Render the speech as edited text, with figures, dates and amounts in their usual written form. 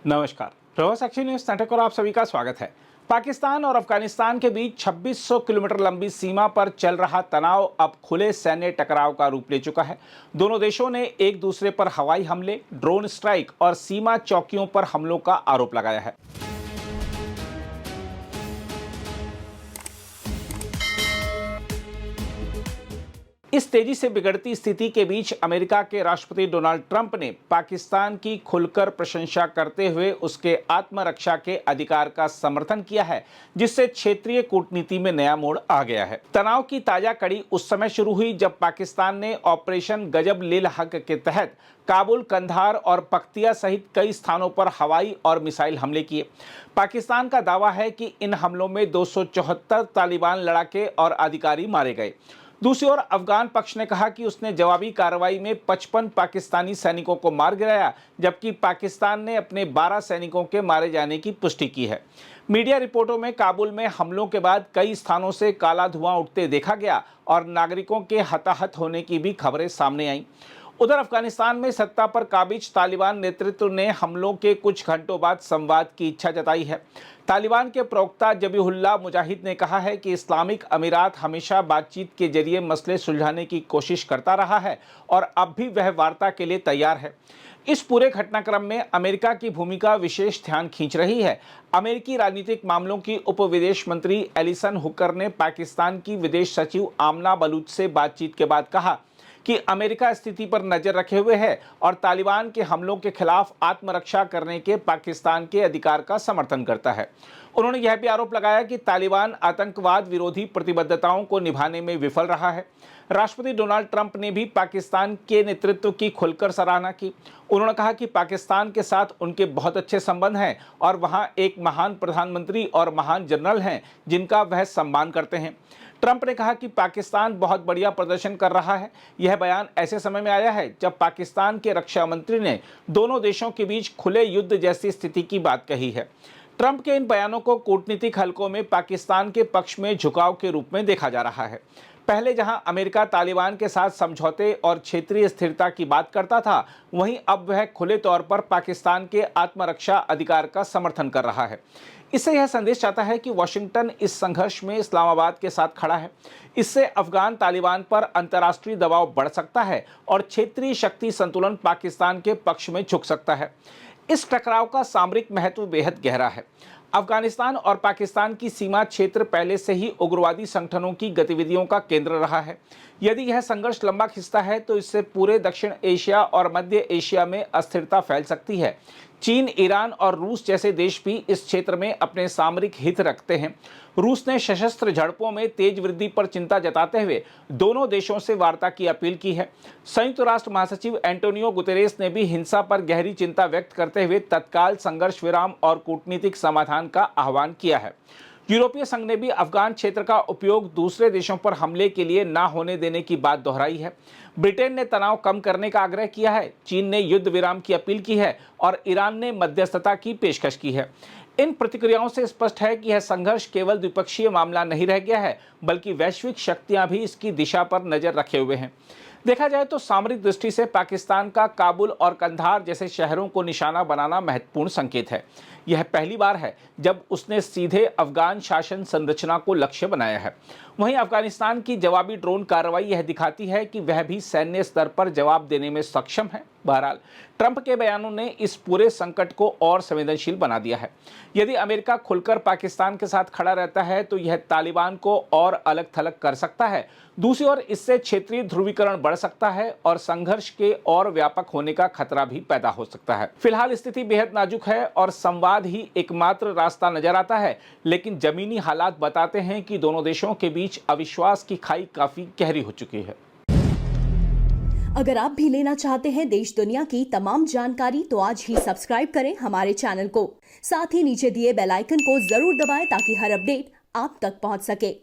नमस्कार। प्रवास action news नाटक और आप सभी का स्वागत है। पाकिस्तान और अफगानिस्तान के बीच 2600 किलोमीटर लंबी सीमा पर चल रहा तनाव अब खुले सैन्य टकराव का रूप ले चुका है। दोनों देशों ने एक दूसरे पर हवाई हमले, ड्रोन स्ट्राइक और सीमा चौकियों पर हमलों का आरोप लगाया है। इस तेजी से बिगड़ती स्थिति के बीच अमेरिका के राष्ट्रपति डोनाल्ड ट्रंप ने पाकिस्तान की खुलकर प्रशंसा करते हुए उसके आत्मरक्षा के अधिकार का समर्थन किया है, जिससे क्षेत्रीय कूटनीति में नया मोड़ आ गया है। तनाव की ताजा कड़ी उस समय शुरू हुई जब पाकिस्तान ने ऑपरेशन गजब लिल हक के तहत काबुल, कंधार और पख्तिया सहित कई स्थानों पर हवाई और मिसाइल हमले किए। पाकिस्तान का दावा है कि इन हमलों में 274 तालिबान लड़ाके और अधिकारी मारे गए। दूसरी ओर अफगान पक्ष ने कहा कि उसने जवाबी कार्रवाई में 55 पाकिस्तानी सैनिकों को मार गिराया, जबकि पाकिस्तान ने अपने 12 सैनिकों के मारे जाने की पुष्टि की है। मीडिया रिपोर्टों में काबुल में हमलों के बाद कई स्थानों से काला धुआं उठते देखा गया और नागरिकों के हताहत होने की भी खबरें सामने आईं। उधर अफगानिस्तान में सत्ता पर काबिज तालिबान नेतृत्व ने हमलों के कुछ घंटों बाद संवाद की इच्छा जताई है। तालिबान के प्रवक्ता जबीहुल्लाह मुजाहिद ने कहा है कि इस्लामिक अमीरात हमेशा बातचीत के जरिए मसले सुलझाने की कोशिश करता रहा है और अब भी वह वार्ता के लिए तैयार है। इस पूरे घटनाक्रम में अमेरिका की भूमिका विशेष ध्यान खींच रही है। अमेरिकी राजनीतिक मामलों की उप विदेश मंत्री एलिसन हुकर ने पाकिस्तान की विदेश सचिव आमना बलूच से बातचीत के बाद कहा कि अमेरिका स्थिति पर नजर रखे हुए है और तालिबान के हमलों के खिलाफ आत्मरक्षा करने के पाकिस्तान के अधिकार का समर्थन करता है। उन्होंने यह भी आरोप लगाया कि तालिबान आतंकवाद विरोधी प्रतिबद्धताओं को निभाने में विफल रहा है। राष्ट्रपति डोनाल्ड ट्रंप ने भी पाकिस्तान के नेतृत्व की खुलकर सराहना की। उन्होंने कहा कि पाकिस्तान के साथ उनके बहुत अच्छे संबंध हैं और वहां एक महान प्रधानमंत्री और महान जनरल हैं जिनका वह सम्मान करते हैं। ट्रंप ने कहा कि पाकिस्तान बहुत बढ़िया प्रदर्शन कर रहा है। यह बयान ऐसे समय में आया है जब पाकिस्तान के रक्षा मंत्री ने दोनों देशों के बीच खुले युद्ध जैसी स्थिति की बात कही है। ट्रंप के इन बयानों को कूटनीतिक हलकों में पाकिस्तान के पक्ष में झुकाव के रूप में देखा जा रहा है। पहले जहां अमेरिका तालिबान के साथ समझौते और क्षेत्रीय स्थिरता की बात करता था, वहीं अब वह खुले तौर पर पाकिस्तान के आत्मरक्षा अधिकार का समर्थन कर रहा है। इससे यह संदेश जाता है कि वॉशिंगटन इस संघर्ष में इस्लामाबाद के साथ खड़ा है। इससे अफगान तालिबान पर अंतर्राष्ट्रीय दबाव बढ़ सकता है और क्षेत्रीय शक्ति संतुलन पाकिस्तान के पक्ष में झुक सकता है। इस टकराव का सामरिक महत्व बेहद गहरा है। अफगानिस्तान और पाकिस्तान की सीमा क्षेत्र पहले से ही उग्रवादी संगठनों की गतिविधियों का केंद्र रहा है। यदि यह संघर्ष लंबा खिंचता है तो इससे पूरे दक्षिण एशिया और मध्य एशिया में अस्थिरता फैल सकती है। चीन, ईरान और रूस जैसे देश भी इस क्षेत्र में अपने सामरिक हित रखते हैं। रूस ने सशस्त्र झड़पों में तेज वृद्धि पर चिंता जताते हुए दोनों देशों से वार्ता की अपील की है। संयुक्त राष्ट्र महासचिव एंटोनियो गुतेरेस ने भी हिंसा पर गहरी चिंता व्यक्त करते हुए तत्काल संघर्ष विराम और कूटनीतिक समाधान का आह्वान किया है। यूरोपीय संघ ने भी अफगान क्षेत्र का उपयोग दूसरे देशों पर हमले के लिए न होने देने की बात दोहराई है। ब्रिटेन ने तनाव कम करने का आग्रह किया है। चीन ने युद्ध विराम की अपील की है और ईरान ने मध्यस्थता की पेशकश की है। इन प्रतिक्रियाओं से स्पष्ट है कि यह संघर्ष केवल द्विपक्षीय मामला नहीं रह गया है, बल्कि वैश्विक शक्तियां भी इसकी दिशा पर नजर रखे हुए हैं। देखा जाए तो सामरिक दृष्टि से पाकिस्तान का काबुल और कंधार जैसे शहरों को निशाना बनाना महत्वपूर्ण संकेत है। यह पहली बार है जब उसने सीधे अफगान शासन संरचना को लक्ष्य बनाया है। वहीं अफगानिस्तान की जवाबी ड्रोन कार्रवाई यह दिखाती है कि वह भी सैन्य स्तर पर जवाब देने में सक्षम है। बहरहाल, ट्रंप के बयानों ने इस पूरे संकट को और संवेदनशील बना दिया है। यदि अमेरिका खुलकर पाकिस्तान के साथ खड़ा रहता है तो यह तालिबान को और अलग थलग कर सकता है। दूसरी ओर इससे क्षेत्रीय ध्रुवीकरण बढ़ सकता है और संघर्ष के और व्यापक होने का खतरा भी पैदा हो सकता है। फिलहाल स्थिति बेहद नाजुक है और संवाद ही एकमात्र रास्ता नजर आता है, लेकिन जमीनी हालात बताते हैं कि दोनों देशों के बीच अविश्वास की खाई काफी गहरी हो चुकी है। अगर आप भी लेना चाहते हैं देश दुनिया की तमाम जानकारी तो आज ही सब्सक्राइब करें हमारे चैनल को। साथ ही नीचे दिए बेल आइकन को जरूर दबाएं ताकि हर अपडेट आप तक पहुंच सके।